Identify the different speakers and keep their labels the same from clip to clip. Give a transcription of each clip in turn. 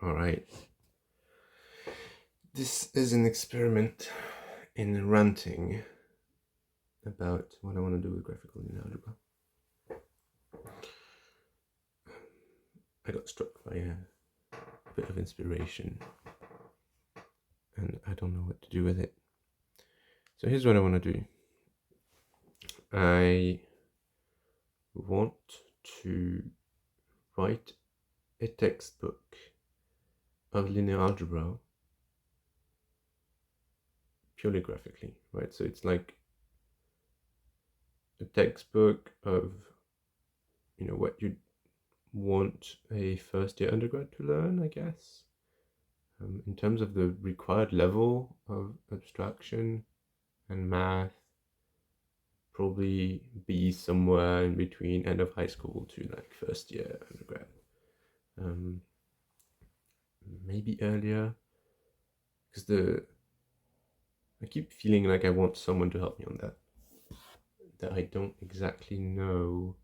Speaker 1: Alright. This is an experiment in ranting about what I want to do with graphical linear algebra. I got struck by a bit of inspiration and I don't know what to do with it. So here's what I want to do. I want to write a textbook of linear algebra purely graphically, right? So it's like a textbook of, what you'd want a first year undergrad to learn, I guess. In terms of the required level of abstraction and math, probably be somewhere in between end of high school to like first year undergrad. Maybe earlier, because I keep feeling like I want someone to help me on that I don't exactly know.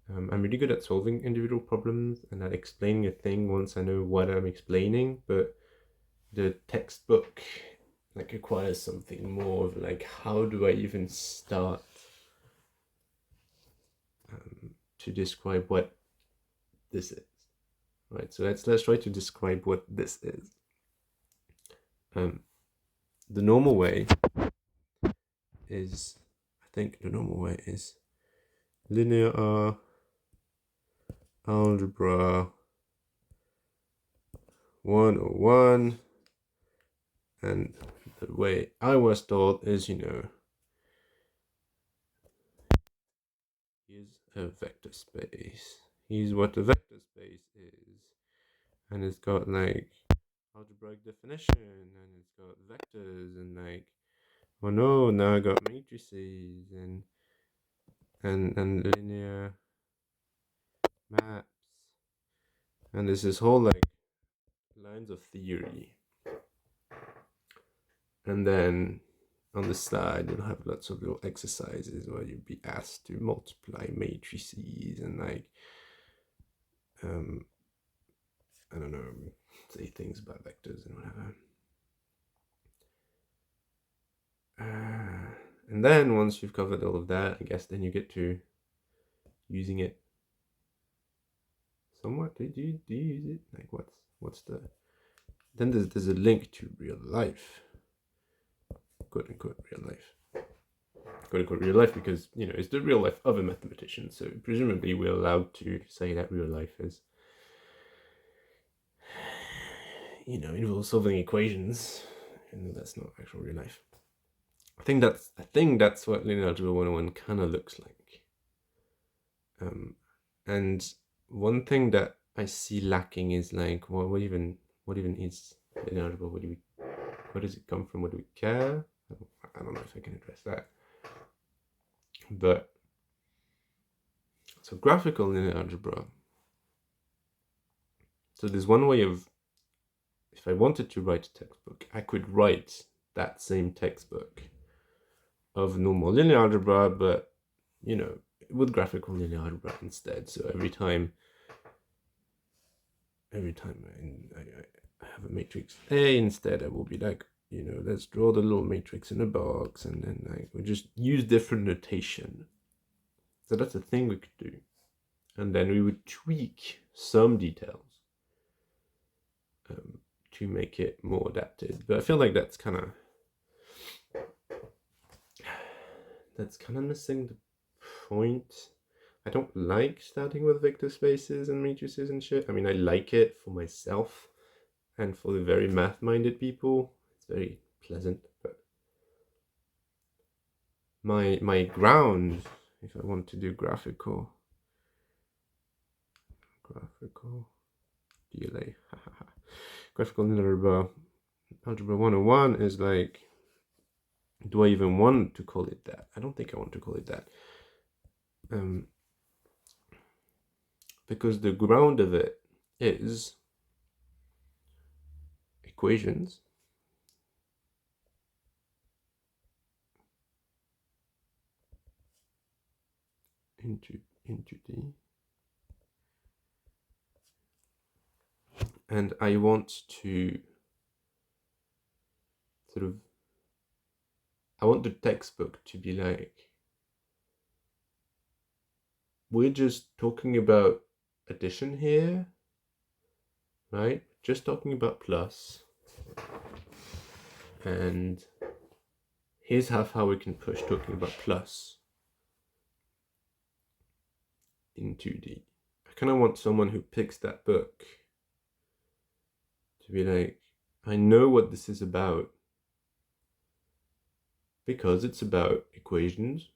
Speaker 1: I'm really good at solving individual problems and at explaining a thing once I know what I'm explaining, but the textbook requires something more of how do I even start to describe what this is, right? So let's try to describe what this is. The normal way is, linear algebra 101, and the way I was taught is, here's a vector space. Here's what a vector space is. And it's got algebraic definition, and it's got vectors, and oh no, now I got matrices and linear maps. And there's this whole lines of theory. And then on the side, you'll have lots of little exercises where you'll be asked to multiply matrices and I don't know, say things about vectors and whatever. And then once you've covered all of that, I guess then you get to using it somewhat. Do you use it? What's the? Then there's a link to real life, quote unquote real life, quote unquote real life, because it's the real life of a mathematician. So presumably we're allowed to say that real life is, involves solving equations, and that's not actual real life. I think that's what linear algebra 101 kind of looks like. And one thing that I see lacking is what even is linear algebra? Where does it come from? What do we care? I don't know if I can address that. But so graphical linear algebra. So there's one way of, if I wanted to write a textbook, I could write that same textbook of normal linear algebra, but with graphical linear algebra instead. So every time I have a matrix A, instead I will be let's draw the little matrix in a box, and then we just use different notation. So that's a thing we could do. And then we would tweak some details to make it more adapted. But I feel like that's kind of missing the point. I don't like starting with vector spaces and matrices and shit. I mean, I like it for myself and for the very math-minded people. It's very pleasant, but my ground, if I want to do graphical GLA, graphical linear algebra 101 is do I even want to call it that? I don't think I want to call it that. Because the ground of it is equations into D, And I want to I want the textbook to be like, we're just talking about addition here, right? Just talking about plus. And here's how we can push talking about plus in 2D. I kind of want someone who picks that book to be like, I know what this is about because it's about equations.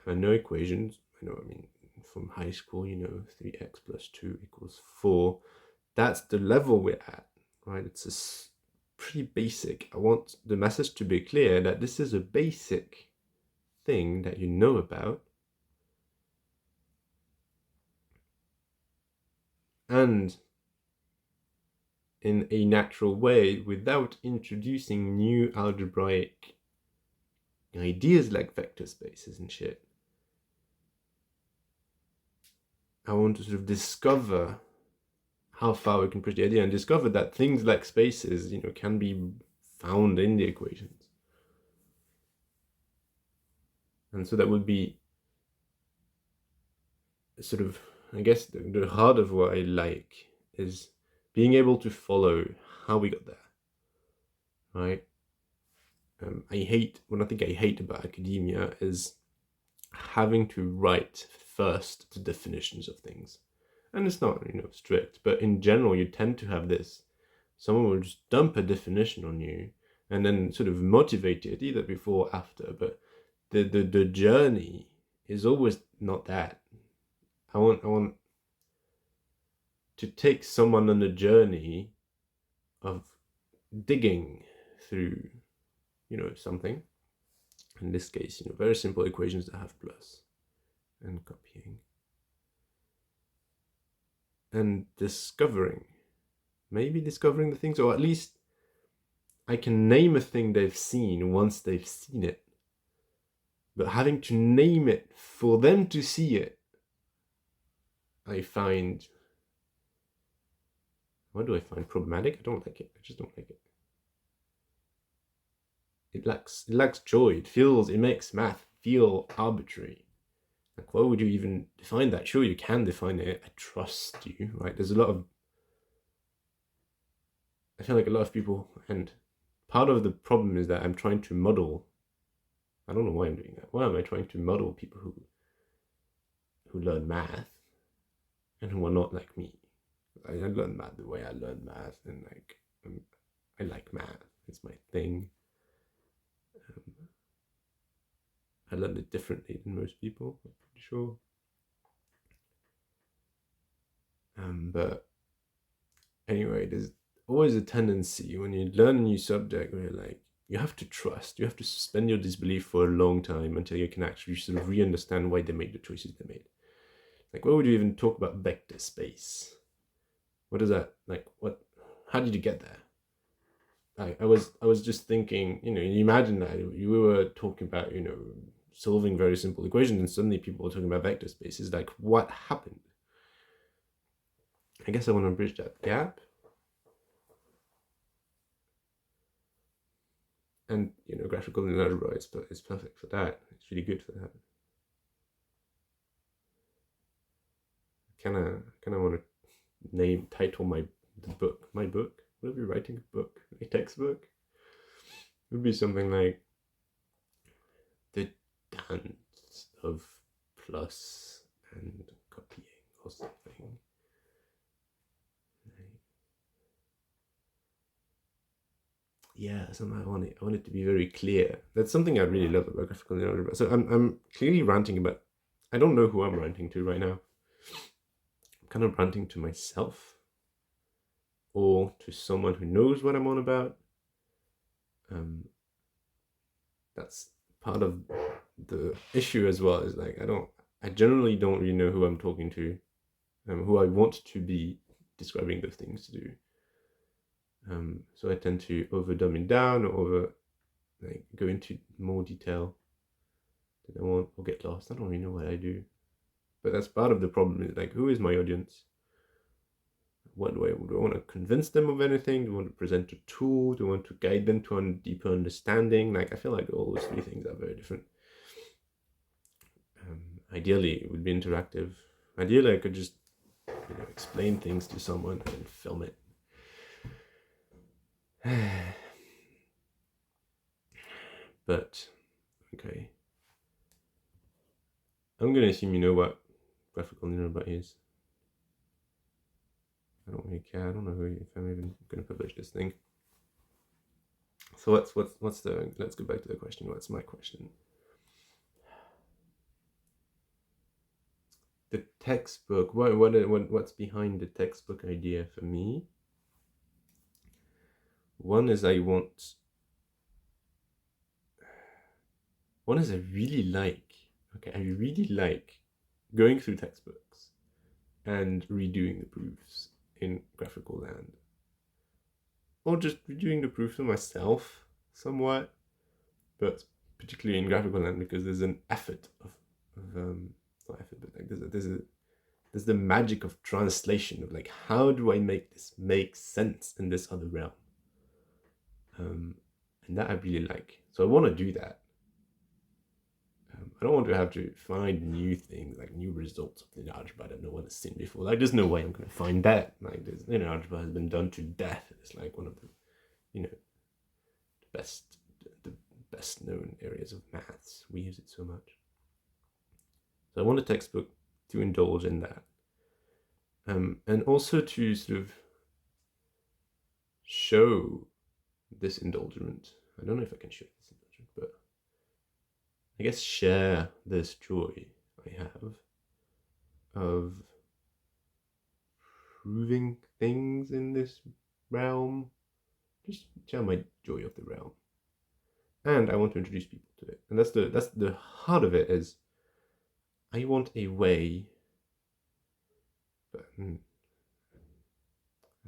Speaker 1: I know equations. I mean, from high school, 3x plus 2 equals 4. That's the level we're at, right? It's pretty basic. I want the message to be clear that this is a basic thing that you know about. And in a natural way, without introducing new algebraic ideas like vector spaces and shit. I want to sort of discover how far we can push the idea and discover that things like spaces, can be found in the equations. And so that would be sort of, I guess, the heart of what I like is being able to follow how we got there, right? One thing I hate about academia is having to write first the definitions of things. And it's not, strict, but in general, you tend to have this. Someone will just dump a definition on you and then sort of motivate it either before or after. But the journey is always not that. I want to take someone on a journey of digging through, something. In this case, very simple equations that have plus and copying. And maybe discovering the things, or at least I can name a thing they've seen once they've seen it. But having to name it for them to see it, I find... What do I find problematic? I don't like it. I just don't like it. It lacks joy. It makes math feel arbitrary. Like, why would you even define that? Sure, you can define it. I trust you, right? There's I feel like a lot of people, and part of the problem is that I'm trying to model. I don't know why I'm doing that. Why am I trying to model people who learn math and who are not like me? I learn math the way I learn math, and I like math. It's my thing. I learned it differently than most people, I'm pretty sure. But anyway, there's always a tendency when you learn a new subject where you have to trust, you have to suspend your disbelief for a long time until you can actually sort of re-understand why they made the choices they made. Like, why would you even talk about vector space? What is that? How did you get there? I was just thinking, you imagine that you were talking about, solving very simple equations, and suddenly people were talking about vector spaces. Like, what happened? I guess I want to bridge that gap. And, graphical linear algebra is perfect for that. It's really good for that. Kind of want to title my book. Would I be writing a book? A textbook? It would be something like The Dance of Plus and Copying or something. Yeah, somehow I want it to be very clear. That's something I really love about graphical algebra. So I'm clearly ranting about. I don't know who I'm ranting to right now. I'm kind of ranting to myself, or to someone who knows what I'm on about. That's part of the issue as well. Is I generally don't really know who I'm talking to, who I want to be describing those things to. So I tend to dumb it down, or go into more detail. Or get lost. I don't really know what I do, but that's part of the problem. Is who is my audience? what do I want to convince them of anything? Do I want to present a tool? Do I want to guide them to a deeper understanding? Like, I feel like all those three things are very different. Ideally, it would be interactive. Ideally, I could just explain things to someone and film it. But okay, I'm gonna assume you know what graphical neural is. I don't really care. I don't know if I'm even gonna publish this thing. So what's the? Let's go back to the question. What's my question? The textbook. What's behind the textbook idea for me? One is I really like. Okay, I really like going through textbooks and redoing the proofs in graphical land, or just redoing the proofs for myself somewhat, but particularly in graphical land because there's an effort of not effort, but like there's the magic of translation of like, how do I make this make sense in this other realm, and that I really like. So I want to do that. I don't want to have to find new things, like new results of linear algebra that no one has seen before. Like, there's no way I'm going to find that. Like, linear algebra has been done to death. It's like one of the, the best known areas of maths. We use it so much. So I want a textbook to indulge in that, and also to sort of show this indulgence. I don't know if I can show this indulgence, but I guess share this joy I have of proving things in this realm. Just share my joy of the realm, and I want to introduce people to it. And that's the heart of it. Is I want a way, but I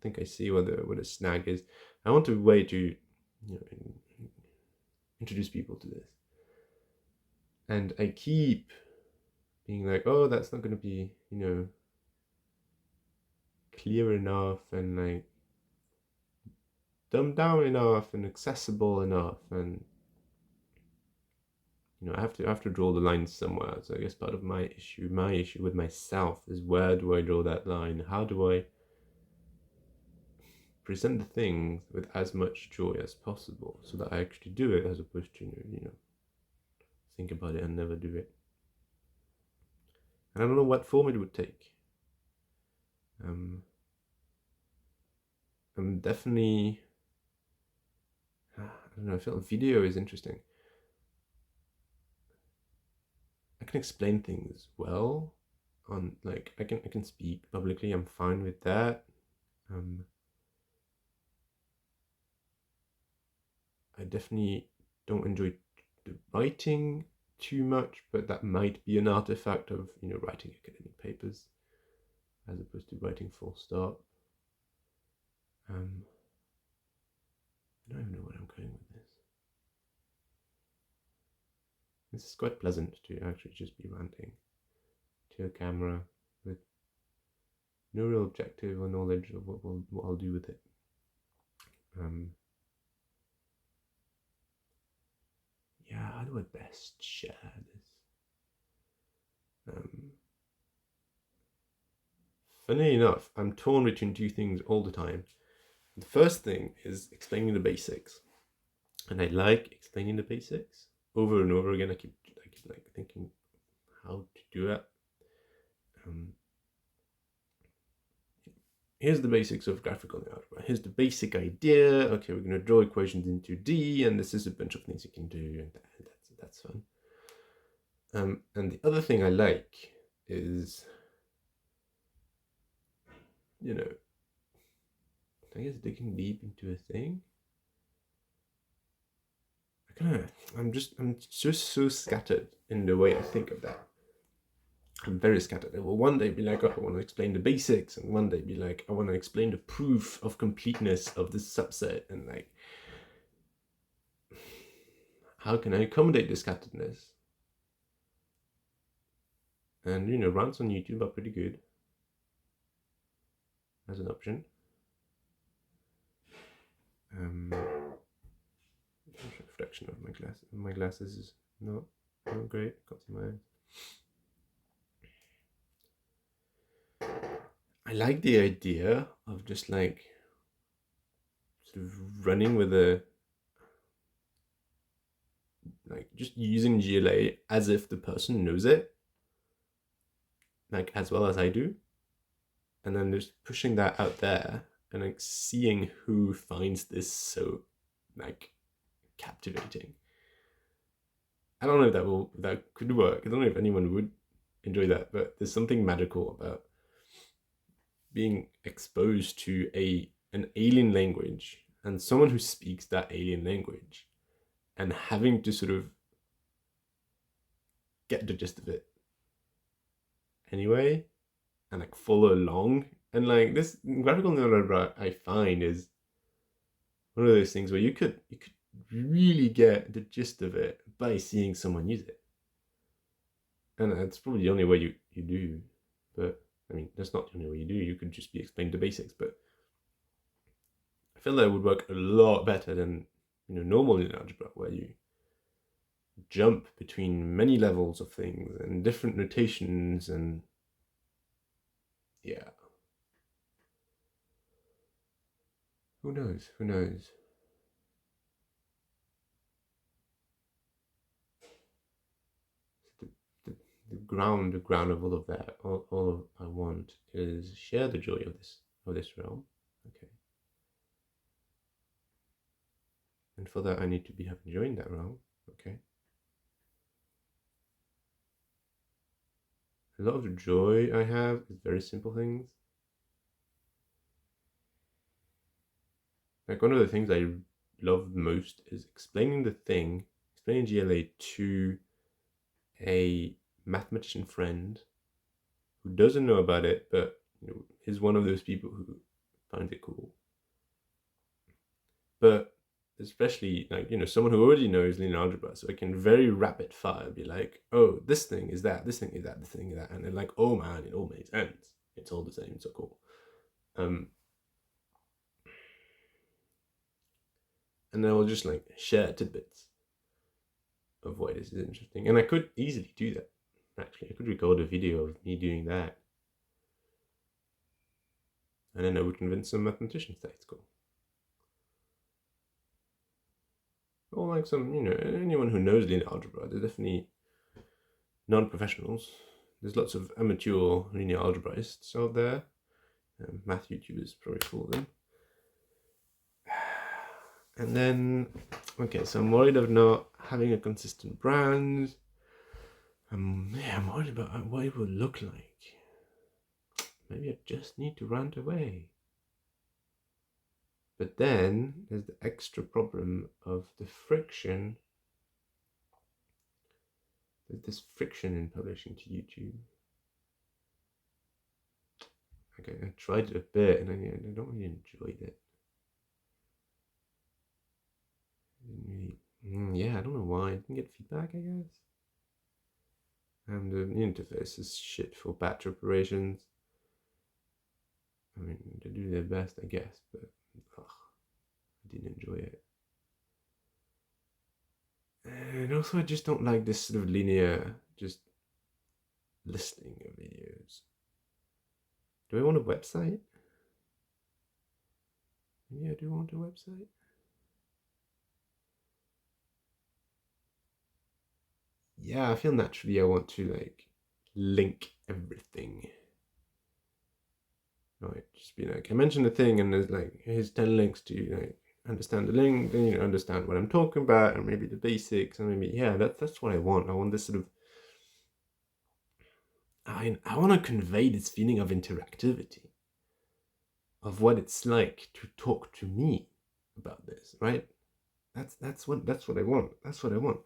Speaker 1: think I see what the snag is. I want a way to introduce people to this, and I keep being like, oh, that's not going to be clear enough and like dumbed down enough and accessible enough, and I have to draw the line somewhere. So I guess part of my issue with myself is, where do I draw that line? How do I present the things with as much joy as possible so that I actually do it, as opposed to think about it and never do it. And I don't know what form it would take. I'm definitely, I don't know, I feel video is interesting. I can explain things well on, like, I can speak publicly. I'm fine with that. I definitely don't enjoy the writing too much, but that might be an artifact of writing academic papers as opposed to writing full stop. I don't even know where I'm going with this. This is quite pleasant to actually just be ranting to a camera with no real objective or knowledge of what I'll do with it. Yeah, how do I best share this? Funny enough, I'm torn between two things all the time. The first thing is explaining the basics, and I like explaining the basics over and over again. I keep like thinking how to do that. Here's the basics of graphical algebra. Here's the basic idea. Okay, we're going to draw equations in 2D, and this is a bunch of things you can do, and that's fun. And the other thing I like is, I guess digging deep into a thing. I'm just so scattered in the way I think of that. I'm very scattered. It will one day be like, oh, I want to explain the basics, and one day be like, I want to explain the proof of completeness of this subset, and like, how can I accommodate this scatteredness? And rants on YouTube are pretty good. as an option. Reflection of my glasses is not great. Can't see my eyes. I like the idea of just like sort of running with just using GLA as if the person knows it, like as well as I do, and then just pushing that out there and like seeing who finds this so like captivating. I don't know if that could work. I don't know if anyone would enjoy that, but there's something magical about being exposed to an alien language and someone who speaks that alien language and having to sort of get the gist of it anyway and like follow along. And like this graphical novel I find is one of those things where you could really get the gist of it by seeing someone use it. And that's probably the only way you do. But I mean, that's not the only way you do. You could just be explained the basics. But I feel that it would work a lot better than normal linear algebra, where you jump between many levels of things and different notations, and yeah. Who knows? Who knows? The ground of all of that, all I want is share the joy of this realm. Okay. And for that I need to be having joined that realm. Okay. A lot of the joy I have is very simple things. Like one of the things I love most is explaining GLA to a mathematician friend who doesn't know about it, but is one of those people who finds it cool. But especially like someone who already knows linear algebra, so I can very rapid fire be like, oh, this thing is that, this thing is that, this thing is that, and they're like, oh man, it all makes sense. It's all the same. It's so cool. And then I'll just like share tidbits of why this is interesting. And I could easily do that. Actually, I could record a video of me doing that. And then I would convince some mathematicians that it's cool. Or like some, anyone who knows linear algebra, they're definitely non-professionals. There's lots of amateur linear algebraists out there. Math YouTubers probably call them. And then, okay, so I'm worried of not having a consistent brand. I'm worried about what it will look like. Maybe I just need to rant away. But then there's the extra problem of the friction. There's this friction in publishing to YouTube. Okay, I tried it a bit and I don't really enjoy it. Yeah, I don't know why. I didn't get feedback, I guess. And the interface is shit for batch operations. I mean, they do their best, I guess, but I didn't enjoy it. And also, I just don't like this sort of linear, just listing of videos. Do I want a website? Yeah, I do want a website. Yeah, I feel naturally I want to like link everything. Right, just be like, I mentioned the thing and there's like, here's 10 links to understand the link, then understand what I'm talking about and maybe the basics and maybe, yeah, that's what I want. I want this sort of, I want to convey this feeling of interactivity, of what it's like to talk to me about this, right? That's what I want. That's what I want.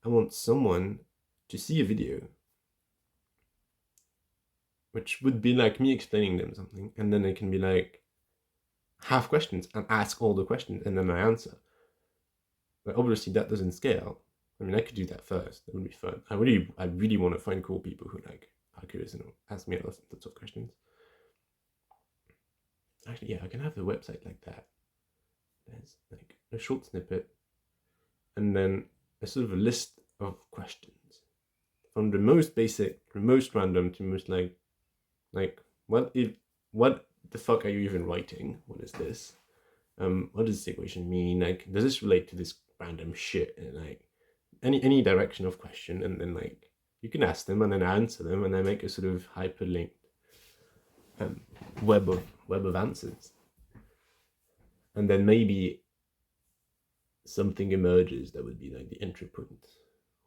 Speaker 1: I want someone to see a video which would be like me explaining them something, and then they can be like, have questions and ask all the questions, and then I answer. But obviously that doesn't scale. I mean, I could do that first. That would be fun. I really want to find cool people who like are curious and ask me lots of questions. Actually, yeah, I can have the website like that. There's like a short snippet, and then a sort of a list of questions from the most basic, the most random to most like what the fuck are you even writing? What is this? What does this equation mean? Like, does this relate to this random shit? And like any direction of question, and then like you can ask them and then answer them, and then make a sort of hyperlinked web of answers, and then maybe something emerges that would be like the entry point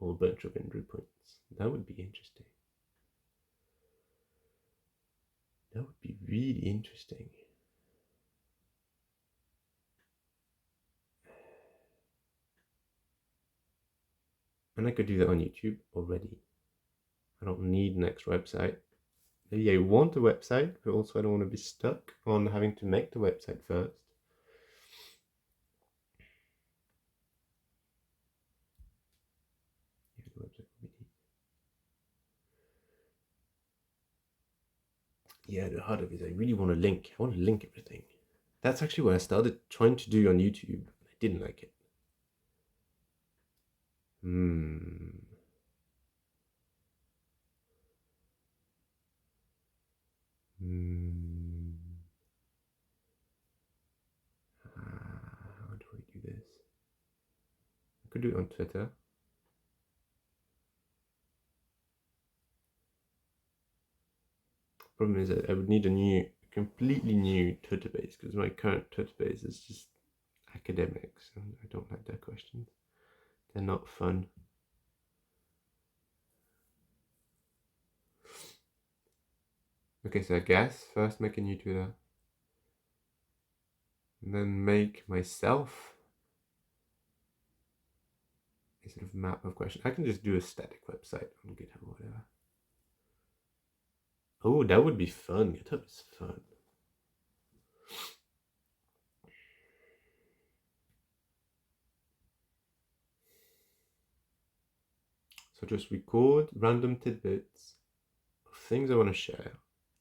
Speaker 1: or a bunch of entry points. That would be interesting. That would be really interesting. And I could do that on YouTube already. I don't need an extra website. Maybe I want a website, but also I don't want to be stuck on having to make the website first. Yeah, the website would be neat. Yeah, the heart of it is I really want to link. I want to link everything. That's actually what I started trying to do on YouTube. I didn't like it. How do I do this? I could do it on Twitter. Problem is that I would need a completely new Twitter base, because my current Twitter base is just academics, and I don't like their questions. They're not fun. Okay, so I guess first make a new Twitter, and then make myself a sort of map of questions. I can just do a static website on GitHub or whatever. Oh, that would be fun. GitHub is fun. So just record random tidbits of things I want to share.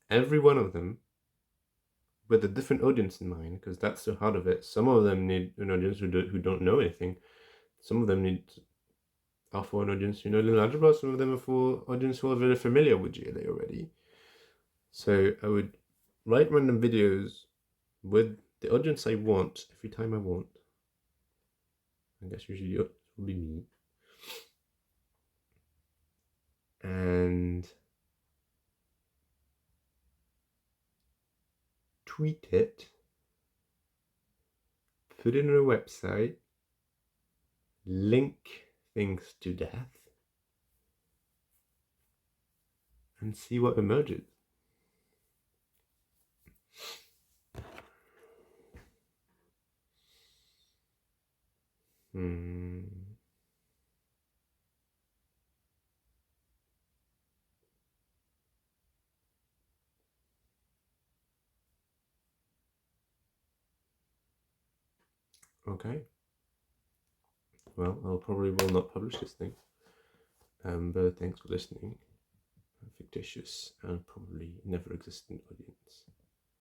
Speaker 1: Every one of them with a different audience in mind, because that's the heart of it. Some of them need an audience who don't know anything. Some of them are for an audience who know linear algebra. Some of them are for audience who are very familiar with GLA already. So I would write random videos with the audience I want every time I want. I guess usually it will be me. And tweet it, put it on a website, link things to death, and see what emerges. Okay. Well, I'll probably will not publish this thing. But thanks for listening. A fictitious and probably never existent audience.